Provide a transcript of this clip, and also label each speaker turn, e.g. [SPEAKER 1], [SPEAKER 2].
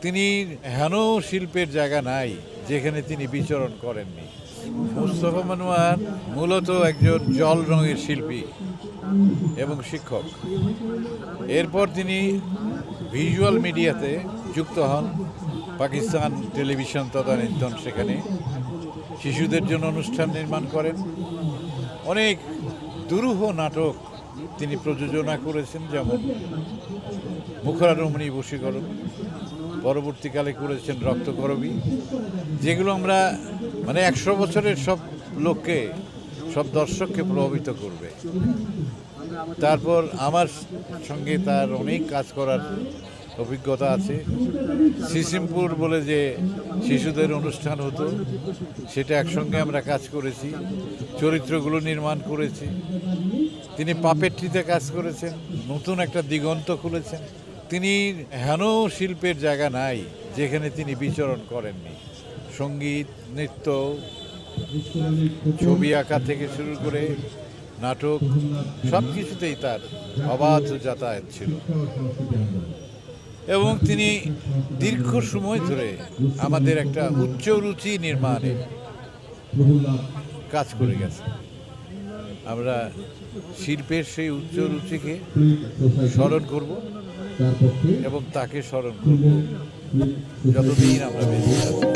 [SPEAKER 1] তিনি হেন শিল্পের জায়গা নাই যেখানে তিনি বিচরণ করেননি। মুস্তফা মনোয়ার মূলত একজন জল রঙের শিল্পী এবং শিক্ষক। এরপর তিনি ভিজুয়াল মিডিয়াতে যুক্ত হন, পাকিস্তান টেলিভিশন তদানীন্তন, সেখানে শিশুদের জন্য অনুষ্ঠান নির্মাণ করেন। অনেক দুরূহ নাটক তিনি প্রযোজনা করেছেন, যেমন মুখরা রমণী বশীকরণ, পরবর্তীকালে করেছেন রক্তকরবী, যেগুলো আমরা 100 বছরের সব লোককে, সব দর্শককে প্রভাবিত করবে। তারপর আমার সঙ্গে তার অনেক কাজ করার অভিজ্ঞতা আছে। সিসিমপুর বলে যে শিশুদের অনুষ্ঠান হতো, সেটা একসঙ্গে আমরা কাজ করেছি, চরিত্রগুলো নির্মাণ করেছি। তিনি পাপেট্রিতে কাজ করেছেন, নতুন একটা দিগন্ত খুলেছেন। তিনি হেন শিল্পের জায়গা নাই যেখানে তিনি বিচরণ করেননি। সঙ্গীত, নৃত্য, ছবি আঁকা থেকে শুরু করে নাটক, সব কিছুতেই তার অবাধ যাতায়াত ছিল। এবং তিনি দীর্ঘ সময় ধরে আমাদের একটা উচ্চ রুচি নির্মাণে কাজ করে গেছে। আমরা শিল্পের সেই উচ্চ রুচিকে স্মরণ করব এবং তাকে স্মরণ করব যতদিন আমরা বেঁচে আছি।